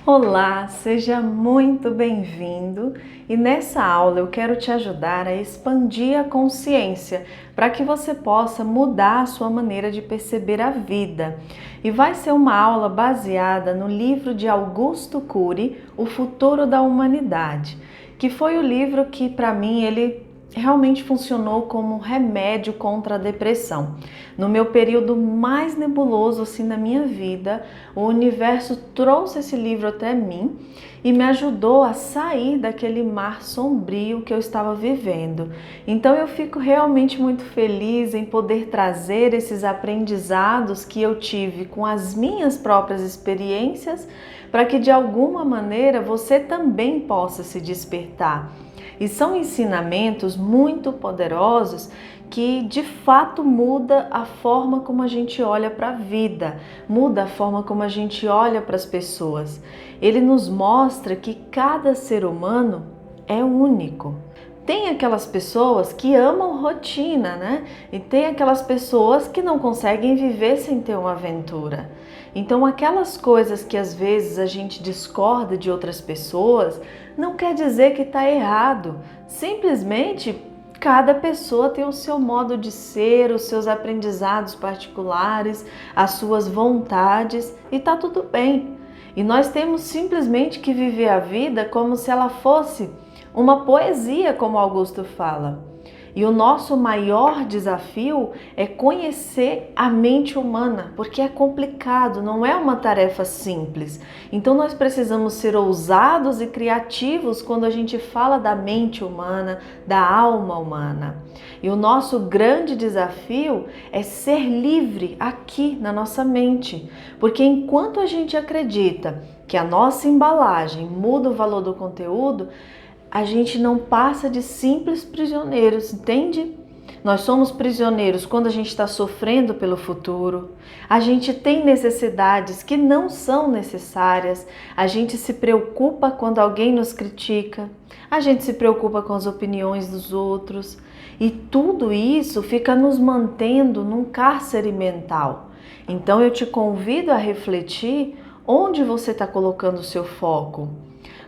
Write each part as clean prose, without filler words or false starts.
Olá, seja muito bem-vindo e nessa aula eu quero te ajudar a expandir a consciência para que você possa mudar a sua maneira de perceber a vida. E vai ser uma aula baseada no livro de Augusto Cury, O Futuro da Humanidade, que foi o livro que para mim ele realmente funcionou como remédio contra a depressão. No meu período mais nebuloso assim na minha vida, o universo trouxe esse livro até mim e me ajudou a sair daquele mar sombrio que eu estava vivendo. Então eu fico realmente muito feliz em poder trazer esses aprendizados que eu tive com as minhas próprias experiências para que de alguma maneira você também possa se despertar. E são ensinamentos muito poderosos que de fato muda a forma como a gente olha para a vida, muda a forma como a gente olha para as pessoas. Ele nos mostra que cada ser humano é único. Tem aquelas pessoas que amam rotina, né? E tem aquelas pessoas que não conseguem viver sem ter uma aventura. Então, aquelas coisas que às vezes a gente discorda de outras pessoas, não quer dizer que está errado. Simplesmente, cada pessoa tem o seu modo de ser, os seus aprendizados particulares, as suas vontades e está tudo bem. E nós temos simplesmente que viver a vida como se ela fosse uma poesia, como Augusto fala. E o nosso maior desafio é conhecer a mente humana, porque é complicado, não é uma tarefa simples. Então nós precisamos ser ousados e criativos quando a gente fala da mente humana, da alma humana. E o nosso grande desafio é ser livre aqui na nossa mente, porque enquanto a gente acredita que a nossa embalagem muda o valor do conteúdo, a gente não passa de simples prisioneiros, entende? Nós somos prisioneiros quando a gente está sofrendo pelo futuro, a gente tem necessidades que não são necessárias, a gente se preocupa quando alguém nos critica, a gente se preocupa com as opiniões dos outros e tudo isso fica nos mantendo num cárcere mental. Então eu te convido a refletir onde você está colocando o seu foco.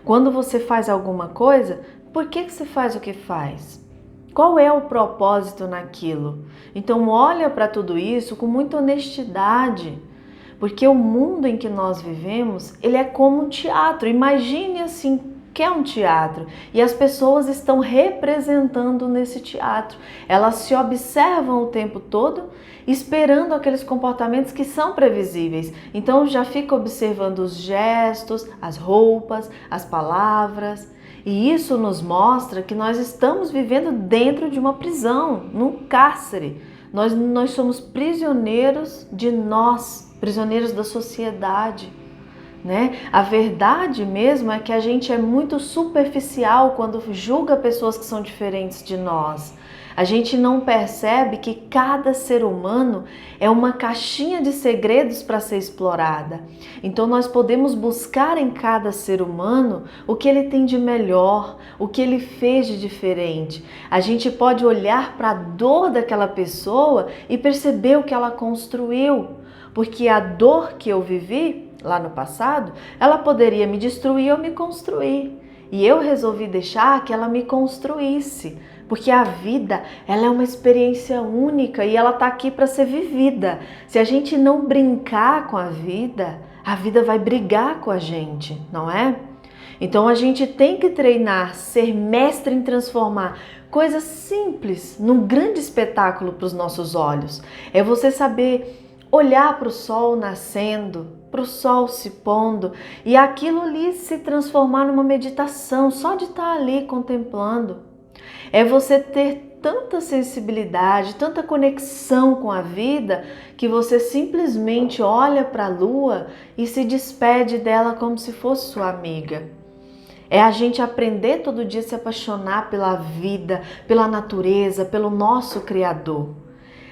Quando você faz alguma coisa, por que você faz o que faz? Qual é o propósito naquilo? Então olha para tudo isso com muita honestidade, porque o mundo em que nós vivemos, ele é como um teatro. Imagine assim, que é um teatro e as pessoas estão representando nesse teatro. Elas se observam o tempo todo, esperando aqueles comportamentos que são previsíveis. Então já fica observando os gestos, as roupas, as palavras. E isso nos mostra que nós estamos vivendo dentro de uma prisão, num cárcere. Nós somos prisioneiros de nós, prisioneiros da sociedade. Né? A verdade mesmo é que a gente é muito superficial quando julga pessoas que são diferentes de nós. A gente não percebe que cada ser humano é uma caixinha de segredos para ser explorada. Então nós podemos buscar em cada ser humano o que ele tem de melhor, o que ele fez de diferente. A gente pode olhar para a dor daquela pessoa e perceber o que ela construiu, porque a dor que eu vivi lá no passado, ela poderia me destruir ou me construir. E eu resolvi deixar que ela me construísse, porque a vida, ela é uma experiência única e ela está aqui para ser vivida. Se a gente não brincar com a vida vai brigar com a gente, não é? Então a gente tem que treinar, ser mestre em transformar coisas simples num grande espetáculo para os nossos olhos. É você saber olhar para o sol nascendo, para o sol se pondo e aquilo ali se transformar numa meditação, só de estar ali contemplando. É você ter tanta sensibilidade, tanta conexão com a vida, que você simplesmente olha para a lua e se despede dela como se fosse sua amiga. É a gente aprender todo dia a se apaixonar pela vida, pela natureza, pelo nosso Criador.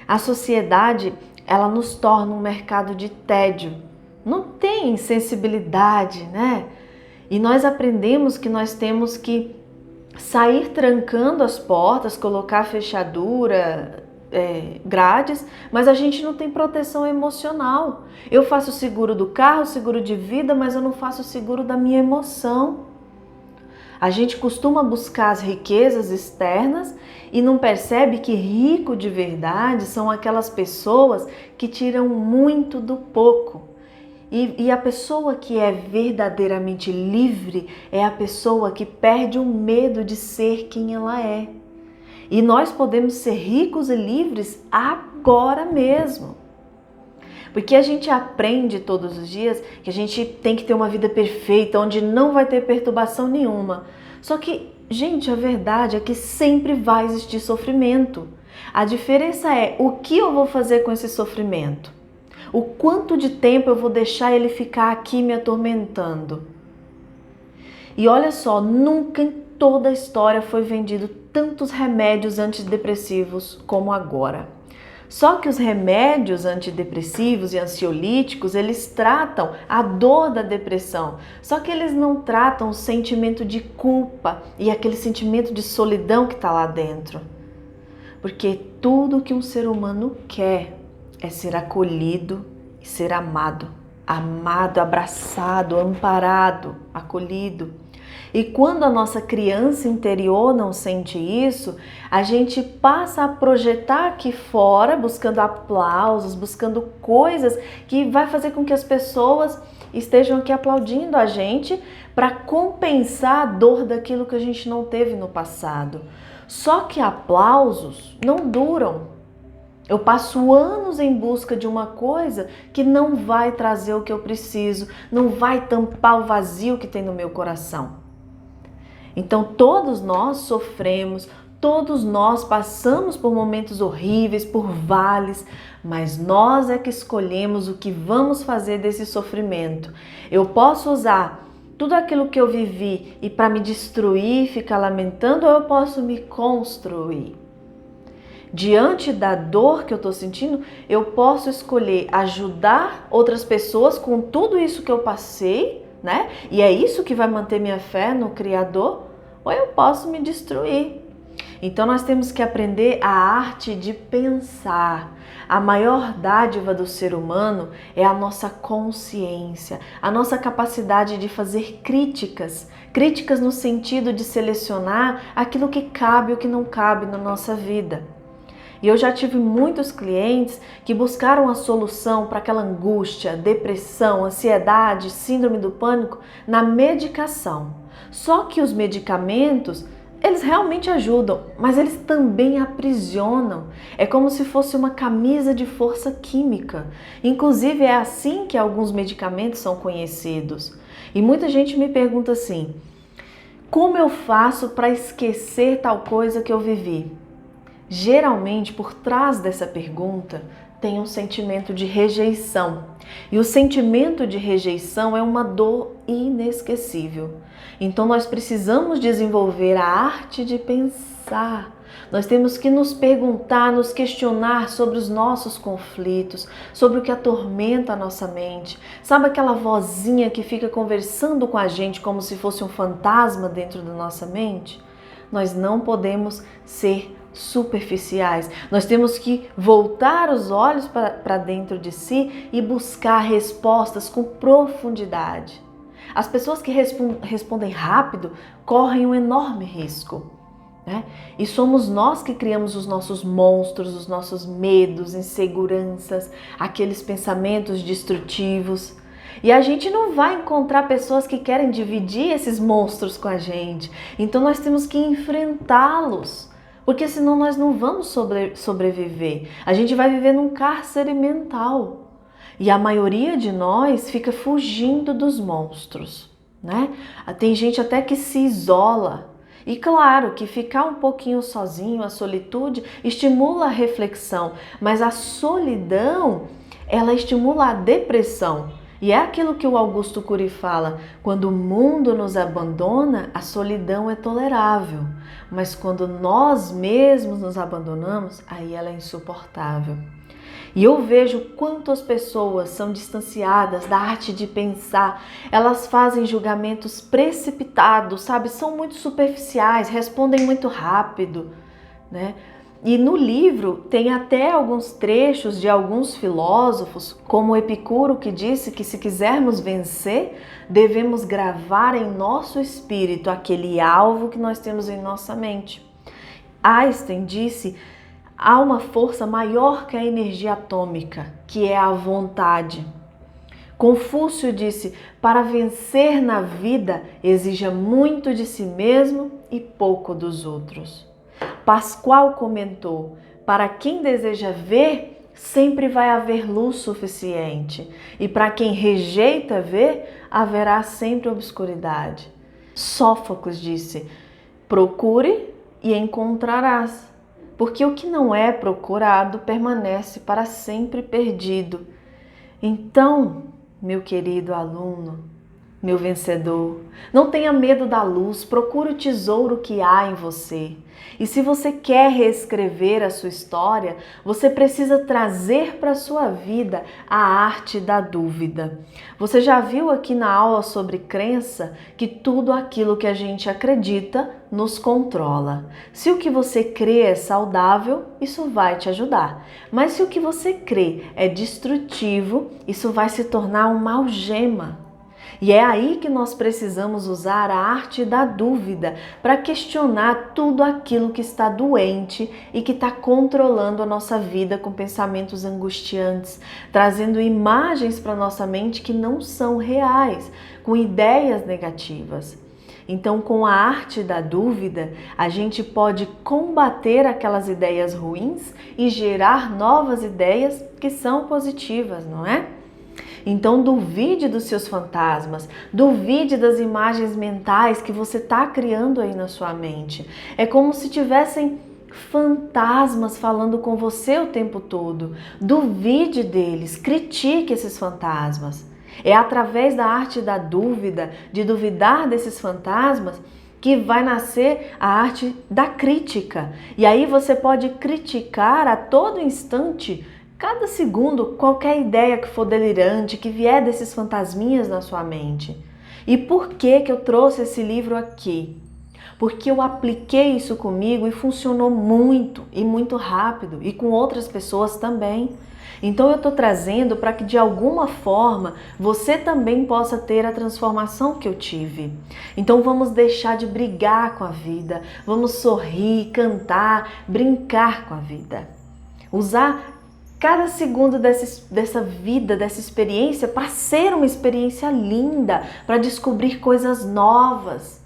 A sociedade, ela nos torna um mercado de tédio. Não tem sensibilidade, né? E nós aprendemos que nós temos que sair trancando as portas, colocar fechadura, grades, mas a gente não tem proteção emocional. Eu faço o seguro do carro, seguro de vida, mas eu não faço o seguro da minha emoção. A gente costuma buscar as riquezas externas e não percebe que rico de verdade são aquelas pessoas que tiram muito do pouco. E a pessoa que é verdadeiramente livre é a pessoa que perde o medo de ser quem ela é. E nós podemos ser ricos e livres agora mesmo. Porque a gente aprende todos os dias que a gente tem que ter uma vida perfeita, onde não vai ter perturbação nenhuma. Só que, gente, a verdade é que sempre vai existir sofrimento. A diferença é o que eu vou fazer com esse sofrimento. O quanto de tempo eu vou deixar ele ficar aqui me atormentando. E olha só, nunca em toda a história foi vendido tantos remédios antidepressivos como agora. Só que os remédios antidepressivos e ansiolíticos, eles tratam a dor da depressão. Só que eles não tratam o sentimento de culpa e aquele sentimento de solidão que está lá dentro. Porque tudo que um ser humano quer é ser acolhido e ser amado. Amado, abraçado, amparado, acolhido. E quando a nossa criança interior não sente isso, a gente passa a projetar aqui fora, buscando aplausos, buscando coisas que vai fazer com que as pessoas estejam aqui aplaudindo a gente para compensar a dor daquilo que a gente não teve no passado. Só que aplausos não duram. Eu passo anos em busca de uma coisa que não vai trazer o que eu preciso, não vai tampar o vazio que tem no meu coração. Então todos nós sofremos, todos nós passamos por momentos horríveis, por vales, mas nós é que escolhemos o que vamos fazer desse sofrimento. Eu posso usar tudo aquilo que eu vivi e para me destruir, ficar lamentando, ou eu posso me construir. Diante da dor que eu estou sentindo, eu posso escolher ajudar outras pessoas com tudo isso que eu passei, né? E é isso que vai manter minha fé no Criador, ou eu posso me destruir. Então nós temos que aprender a arte de pensar. A maior dádiva do ser humano é a nossa consciência, a nossa capacidade de fazer críticas. Críticas no sentido de selecionar aquilo que cabe e o que não cabe na nossa vida. E eu já tive muitos clientes que buscaram a solução para aquela angústia, depressão, ansiedade, síndrome do pânico na medicação. Só que os medicamentos, eles realmente ajudam, mas eles também aprisionam. É como se fosse uma camisa de força química. Inclusive é assim que alguns medicamentos são conhecidos. E muita gente me pergunta assim: como eu faço para esquecer tal coisa que eu vivi? Geralmente, por trás dessa pergunta, tem um sentimento de rejeição. E o sentimento de rejeição é uma dor inesquecível. Então, nós precisamos desenvolver a arte de pensar. Nós temos que nos perguntar, nos questionar sobre os nossos conflitos, sobre o que atormenta a nossa mente. Sabe aquela vozinha que fica conversando com a gente como se fosse um fantasma dentro da nossa mente? Nós não podemos ser superficiais. Nós temos que voltar os olhos para dentro de si e buscar respostas com profundidade. As pessoas que respondem rápido correm um enorme risco, né? E somos nós que criamos os nossos monstros, os nossos medos, inseguranças, aqueles pensamentos destrutivos. E a gente não vai encontrar pessoas que querem dividir esses monstros com a gente. Então nós temos que enfrentá-los. Porque senão nós não vamos sobreviver. A gente vai viver num cárcere mental. E a maioria de nós fica fugindo dos monstros, né? Tem gente até que se isola. E claro que ficar um pouquinho sozinho, a solitude, estimula a reflexão. Mas a solidão, ela estimula a depressão. E é aquilo que o Augusto Cury fala: quando o mundo nos abandona, a solidão é tolerável, mas quando nós mesmos nos abandonamos, aí ela é insuportável. E eu vejo quanto as pessoas são distanciadas da arte de pensar, elas fazem julgamentos precipitados, sabe? São muito superficiais, respondem muito rápido, né? E no livro tem até alguns trechos de alguns filósofos, como Epicuro, que disse que se quisermos vencer, devemos gravar em nosso espírito aquele alvo que nós temos em nossa mente. Einstein disse: há uma força maior que a energia atômica, que é a vontade. Confúcio disse: para vencer na vida, exija muito de si mesmo e pouco dos outros. Pascoal comentou: para quem deseja ver, sempre vai haver luz suficiente, e para quem rejeita ver, haverá sempre obscuridade. Sófocles disse: procure e encontrarás, porque o que não é procurado permanece para sempre perdido. Então, meu querido aluno, meu vencedor, não tenha medo da luz, procure o tesouro que há em você. E se você quer reescrever a sua história, você precisa trazer para a sua vida a arte da dúvida. Você já viu aqui na aula sobre crença que tudo aquilo que a gente acredita nos controla. Se o que você crê é saudável, isso vai te ajudar. Mas se o que você crê é destrutivo, isso vai se tornar uma algema. E é aí que nós precisamos usar a arte da dúvida para questionar tudo aquilo que está doente e que está controlando a nossa vida com pensamentos angustiantes, trazendo imagens para nossa mente que não são reais, com ideias negativas. Então, com a arte da dúvida, a gente pode combater aquelas ideias ruins e gerar novas ideias que são positivas, não é? Então duvide dos seus fantasmas, duvide das imagens mentais que você está criando aí na sua mente. É como se tivessem fantasmas falando com você o tempo todo. Duvide deles, critique esses fantasmas. É através da arte da dúvida, de duvidar desses fantasmas, que vai nascer a arte da crítica. E aí você pode criticar a todo instante, cada segundo, qualquer ideia que for delirante, que vier desses fantasminhas na sua mente. E por que eu trouxe esse livro aqui? Porque eu apliquei isso comigo e funcionou muito e muito rápido, e com outras pessoas também. Então eu estou trazendo para que de alguma forma você também possa ter a transformação que eu tive. Então vamos deixar de brigar com a vida, vamos sorrir, cantar, brincar com a vida. Usar cada segundo dessa vida, dessa experiência, para ser uma experiência linda, para descobrir coisas novas.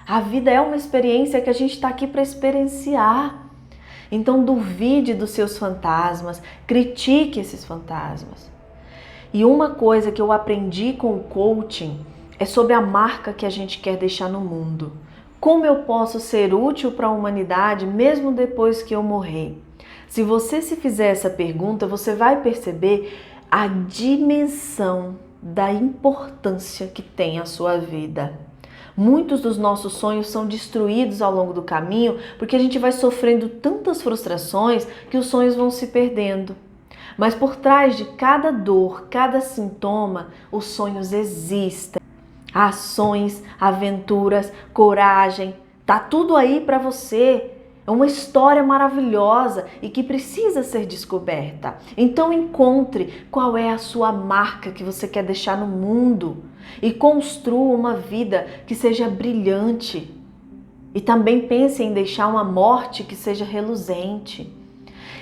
A vida é uma experiência que a gente está aqui para experienciar. Então duvide dos seus fantasmas, critique esses fantasmas. E uma coisa que eu aprendi com o coaching é sobre a marca que a gente quer deixar no mundo. Como eu posso ser útil para a humanidade mesmo depois que eu morrer? Se você se fizer essa pergunta, você vai perceber a dimensão da importância que tem a sua vida. Muitos dos nossos sonhos são destruídos ao longo do caminho porque a gente vai sofrendo tantas frustrações que os sonhos vão se perdendo. Mas por trás de cada dor, cada sintoma, os sonhos existem. Ações, aventuras, coragem, tá tudo aí para você. É uma história maravilhosa e que precisa ser descoberta. Então encontre qual é a sua marca que você quer deixar no mundo e construa uma vida que seja brilhante. E também pense em deixar uma morte que seja reluzente.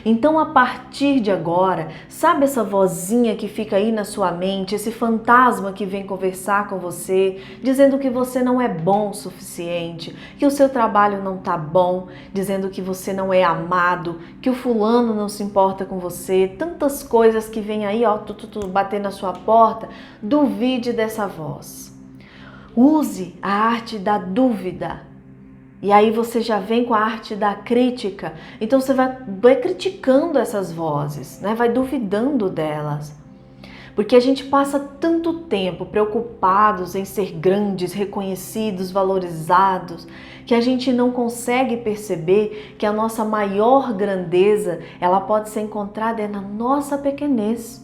Então, a partir de agora, sabe essa vozinha que fica aí na sua mente, esse fantasma que vem conversar com você, dizendo que você não é bom o suficiente, que o seu trabalho não tá bom, dizendo que você não é amado, que o fulano não se importa com você, tantas coisas que vem aí, ó, bater na sua porta. Duvide dessa voz. Use a arte da dúvida. E aí você já vem com a arte da crítica. Então você vai criticando essas vozes, né? Vai duvidando delas. Porque a gente passa tanto tempo preocupados em ser grandes, reconhecidos, valorizados, que a gente não consegue perceber que a nossa maior grandeza, ela pode ser encontrada na nossa pequenez.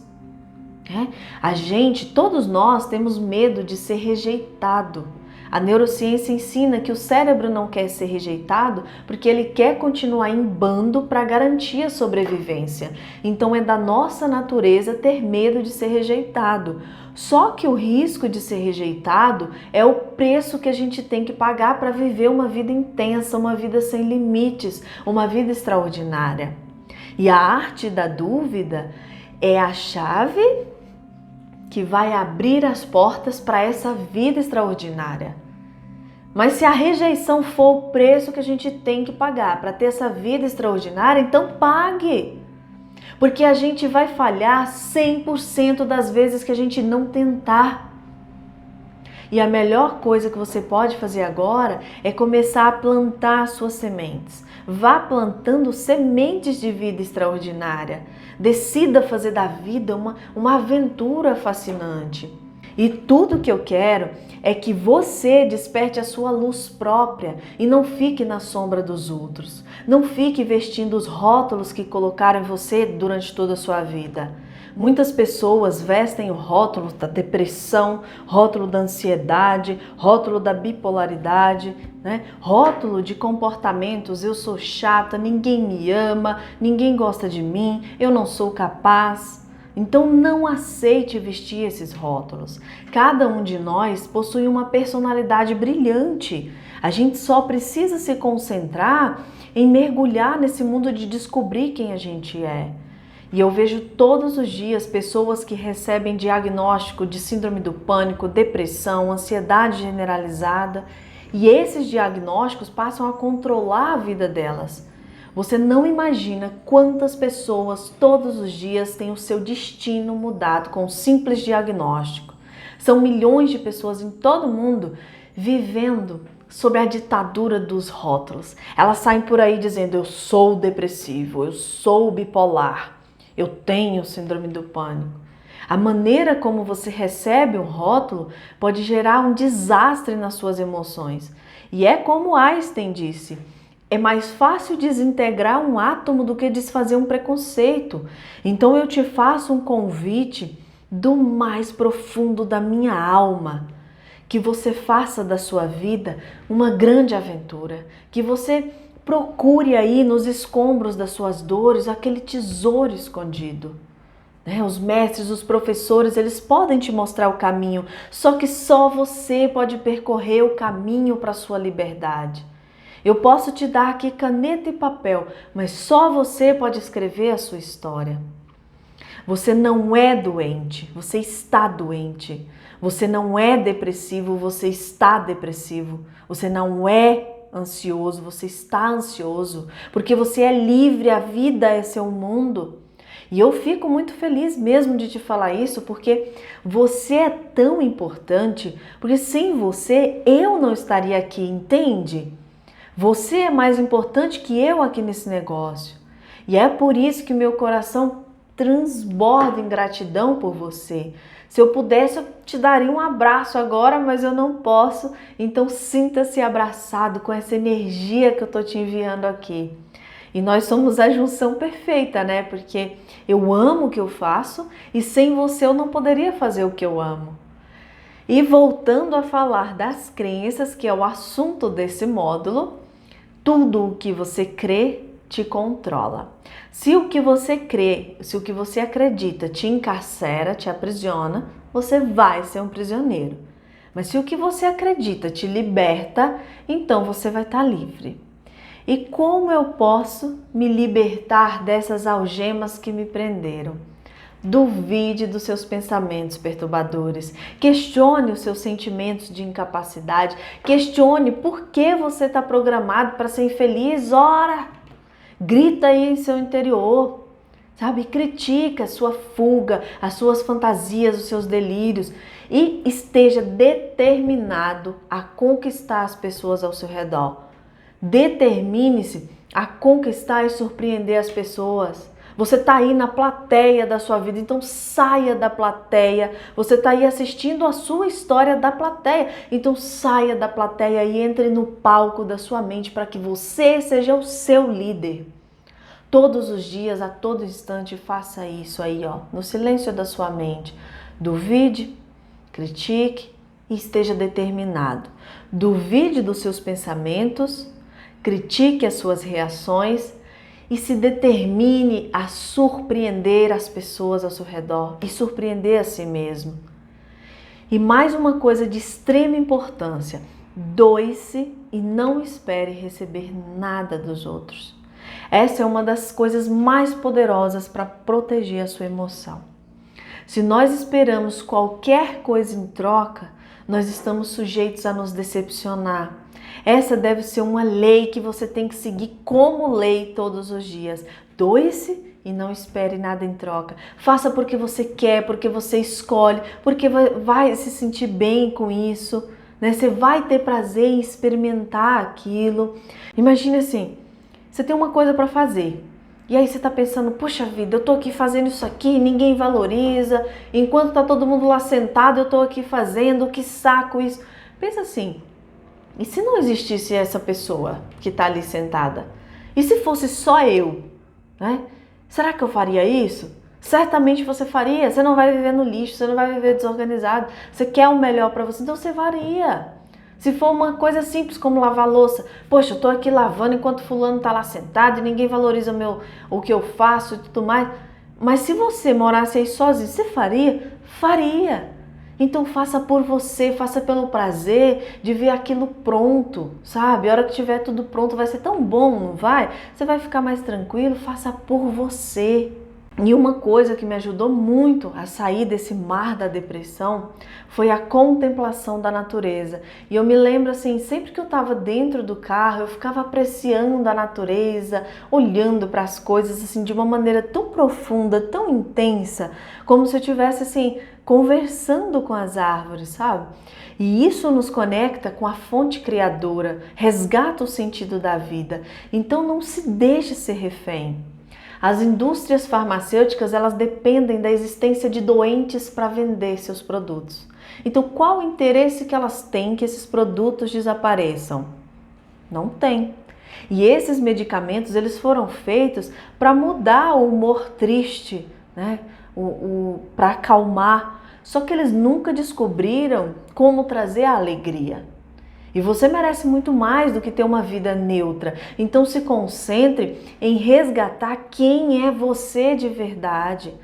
A gente, todos nós, temos medo de ser rejeitado. A neurociência ensina que o cérebro não quer ser rejeitado porque ele quer continuar em bando para garantir a sobrevivência. Então é da nossa natureza ter medo de ser rejeitado. Só que o risco de ser rejeitado é o preço que a gente tem que pagar para viver uma vida intensa, uma vida sem limites, uma vida extraordinária. E a arte da dúvida é a chave que vai abrir as portas para essa vida extraordinária. Mas se a rejeição for o preço que a gente tem que pagar para ter essa vida extraordinária, então pague. Porque a gente vai falhar 100% das vezes que a gente não tentar. E a melhor coisa que você pode fazer agora é começar a plantar suas sementes. Vá plantando sementes de vida extraordinária. Decida fazer da vida uma aventura fascinante. E tudo que eu quero é que você desperte a sua luz própria e não fique na sombra dos outros. Não fique vestindo os rótulos que colocaram em você durante toda a sua vida. Muitas pessoas vestem o rótulo da depressão, rótulo da ansiedade, rótulo da bipolaridade, né? Rótulo de comportamentos, eu sou chata, ninguém me ama, ninguém gosta de mim, eu não sou capaz. Então não aceite vestir esses rótulos. Cada um de nós possui uma personalidade brilhante. A gente só precisa se concentrar em mergulhar nesse mundo de descobrir quem a gente é. E eu vejo todos os dias pessoas que recebem diagnóstico de síndrome do pânico, depressão, ansiedade generalizada, e esses diagnósticos passam a controlar a vida delas. Você não imagina quantas pessoas todos os dias têm o seu destino mudado com um simples diagnóstico. São milhões de pessoas em todo o mundo vivendo sob a ditadura dos rótulos. Elas saem por aí dizendo: eu sou depressivo, eu sou bipolar. Eu tenho síndrome do pânico. A maneira como você recebe um rótulo pode gerar um desastre nas suas emoções. E é como Einstein disse: é mais fácil desintegrar um átomo do que desfazer um preconceito. Então eu te faço um convite do mais profundo da minha alma, que você faça da sua vida uma grande aventura, que você procure aí nos escombros das suas dores aquele tesouro escondido. Os mestres, os professores, eles podem te mostrar o caminho, só que só você pode percorrer o caminho para a sua liberdade. Eu posso te dar aqui caneta e papel, mas só você pode escrever a sua história. Você não é doente, você está doente. Você não é depressivo, você está depressivo. Você não é ansioso, você está ansioso, porque você é livre, a vida é seu mundo. E eu fico muito feliz mesmo de te falar isso, porque você é tão importante, porque sem você eu não estaria aqui, entende? Você é mais importante que eu aqui nesse negócio. E é por isso que meu coração transborda em gratidão por você. Se eu pudesse, eu te daria um abraço agora, mas eu não posso. Então sinta-se abraçado com essa energia que eu tô te enviando aqui. E nós somos a junção perfeita, né? Porque eu amo o que eu faço e sem você eu não poderia fazer o que eu amo. E voltando a falar das crenças, que é o assunto desse módulo, tudo o que você crê te controla. Se o que você crê, se o que você acredita te encarcera, te aprisiona, você vai ser um prisioneiro. Mas se o que você acredita te liberta, então você vai estar livre. E como eu posso me libertar dessas algemas que me prenderam? Duvide dos seus pensamentos perturbadores, questione os seus sentimentos de incapacidade, questione por que você está programado para ser infeliz. Ora, grita aí em seu interior, sabe? Critica a sua fuga, as suas fantasias, os seus delírios e esteja determinado a conquistar as pessoas ao seu redor. Determine-se a conquistar e surpreender as pessoas. Você está aí na plateia da sua vida, então saia da plateia. Você está aí assistindo a sua história da plateia, então saia da plateia e entre no palco da sua mente para que você seja o seu líder. Todos os dias, a todo instante, faça isso aí, ó, no silêncio da sua mente. Duvide, critique, e esteja determinado. Duvide dos seus pensamentos, critique as suas reações e se determine a surpreender as pessoas ao seu redor e surpreender a si mesmo. E mais uma coisa de extrema importância: doe-se e não espere receber nada dos outros. Essa é uma das coisas mais poderosas para proteger a sua emoção. Se nós esperamos qualquer coisa em troca, nós estamos sujeitos a nos decepcionar. Essa deve ser uma lei que você tem que seguir como lei todos os dias. Doe-se e não espere nada em troca. Faça porque você quer, porque você escolhe, porque vai se sentir bem com isso, né? Você vai ter prazer em experimentar aquilo. Imagine assim, você tem uma coisa para fazer. E aí você tá pensando, poxa vida, eu tô aqui fazendo isso aqui, ninguém valoriza. Enquanto tá todo mundo lá sentado, eu tô aqui fazendo, que saco isso. Pensa assim, e se não existisse essa pessoa que tá ali sentada? E se fosse só eu, né? Será que eu faria isso? Certamente você faria. Você não vai viver no lixo, você não vai viver desorganizado. Você quer o melhor para você, então você faria. Se for uma coisa simples como lavar louça, poxa, eu tô aqui lavando enquanto fulano tá lá sentado e ninguém valoriza o que eu faço e tudo mais. Mas se você morasse aí sozinho, você faria? Faria. Então faça por você, faça pelo prazer de ver aquilo pronto, sabe? A hora que tiver tudo pronto vai ser tão bom, não vai? Você vai ficar mais tranquilo, faça por você. E uma coisa que me ajudou muito a sair desse mar da depressão foi a contemplação da natureza. E eu me lembro assim, sempre que eu estava dentro do carro, eu ficava apreciando a natureza, olhando para as coisas assim de uma maneira tão profunda, tão intensa, como se eu estivesse assim conversando com as árvores, sabe? E isso nos conecta com a fonte criadora, resgata o sentido da vida. Então não se deixe ser refém. As indústrias farmacêuticas, elas dependem da existência de doentes para vender seus produtos. Então, qual o interesse que elas têm que esses produtos desapareçam? Não tem. E esses medicamentos, eles foram feitos para mudar o humor triste, né? Para acalmar. Só que eles nunca descobriram como trazer a alegria. E você merece muito mais do que ter uma vida neutra. Então se concentre em resgatar quem é você de verdade.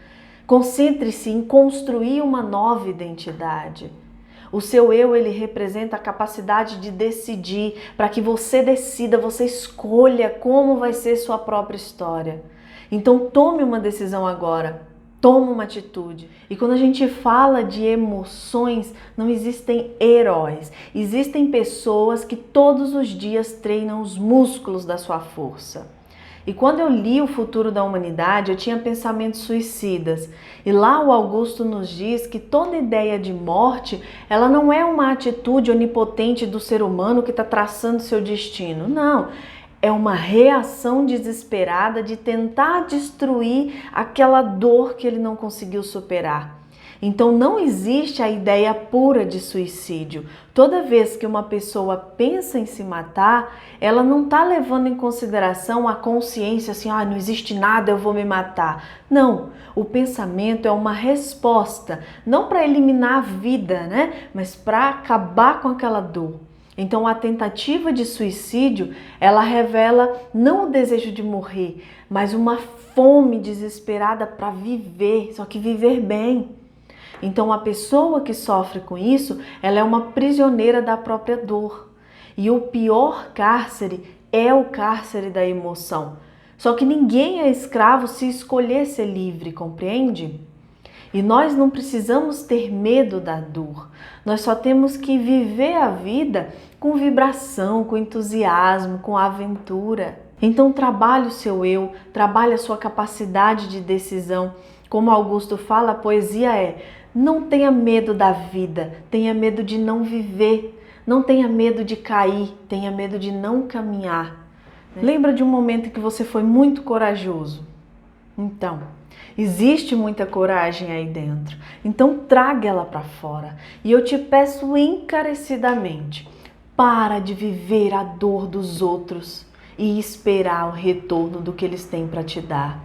Concentre-se em construir uma nova identidade. O seu eu, ele representa a capacidade de decidir, para que você decida, você escolha como vai ser sua própria história. Então tome uma decisão agora. Toma uma atitude. E quando a gente fala de emoções, não existem heróis. Existem pessoas que todos os dias treinam os músculos da sua força. E quando eu li O Futuro da Humanidade, eu tinha pensamentos suicidas. E lá o Augusto nos diz que toda ideia de morte, ela não é uma atitude onipotente do ser humano que está traçando seu destino. Não. É uma reação desesperada de tentar destruir aquela dor que ele não conseguiu superar. Então não existe a ideia pura de suicídio. Toda vez que uma pessoa pensa em se matar, ela não está levando em consideração a consciência assim, não existe nada, eu vou me matar. Não, o pensamento é uma resposta, não para eliminar a vida, né? Mas para acabar com aquela dor. Então a tentativa de suicídio, ela revela não o desejo de morrer, mas uma fome desesperada para viver, só que viver bem. Então a pessoa que sofre com isso, ela é uma prisioneira da própria dor. E o pior cárcere é o cárcere da emoção. Só que ninguém é escravo se escolher ser livre, compreende? E nós não precisamos ter medo da dor. Nós só temos que viver a vida com vibração, com entusiasmo, com aventura. Então trabalhe o seu eu, trabalhe a sua capacidade de decisão. Como Augusto fala, a poesia é: não tenha medo da vida, tenha medo de não viver. Não tenha medo de cair, tenha medo de não caminhar. Lembra de um momento em que você foi muito corajoso? Então, existe muita coragem aí dentro. Então traga ela para fora. E eu te peço encarecidamente, para de viver a dor dos outros e esperar o retorno do que eles têm para te dar.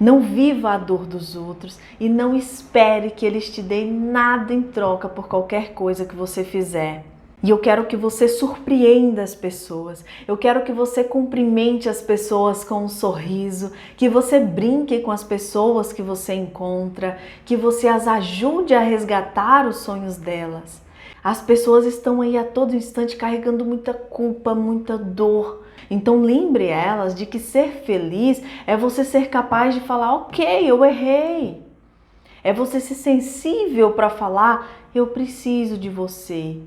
Não viva a dor dos outros e não espere que eles te deem nada em troca por qualquer coisa que você fizer. E eu quero que você surpreenda as pessoas. Eu quero que você cumprimente as pessoas com um sorriso, que você brinque com as pessoas que você encontra, que você as ajude a resgatar os sonhos delas. As pessoas estão aí a todo instante carregando muita culpa, muita dor. Então lembre elas de que ser feliz é você ser capaz de falar: ok, eu errei. É você ser sensível para falar: eu preciso de você.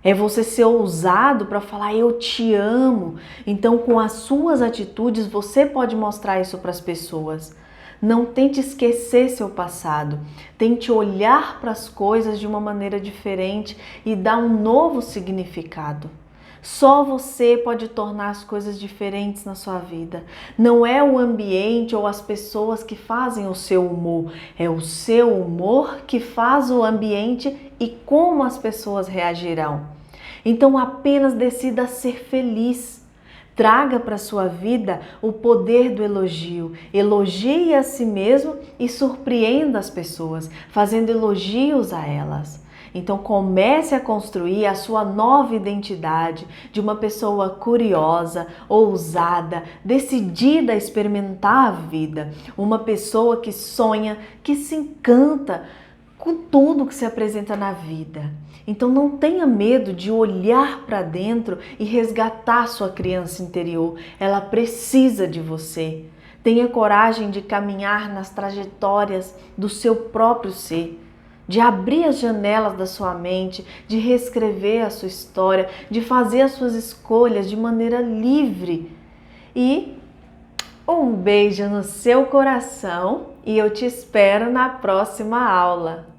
É você ser ousado para falar: eu te amo. Então, com as suas atitudes, você pode mostrar isso para as pessoas. Não tente esquecer seu passado. Tente olhar para as coisas de uma maneira diferente e dar um novo significado. Só você pode tornar as coisas diferentes na sua vida. Não é o ambiente ou as pessoas que fazem o seu humor. É o seu humor que faz o ambiente e como as pessoas reagirão. Então apenas decida ser feliz. Traga para a sua vida o poder do elogio. Elogie a si mesmo e surpreenda as pessoas, fazendo elogios a elas. Então comece a construir a sua nova identidade de uma pessoa curiosa, ousada, decidida a experimentar a vida. Uma pessoa que sonha, que se encanta com tudo que se apresenta na vida. Então não tenha medo de olhar para dentro e resgatar sua criança interior. Ela precisa de você. Tenha coragem de caminhar nas trajetórias do seu próprio ser, de abrir as janelas da sua mente, de reescrever a sua história, de fazer as suas escolhas de maneira livre. E um beijo no seu coração e eu te espero na próxima aula.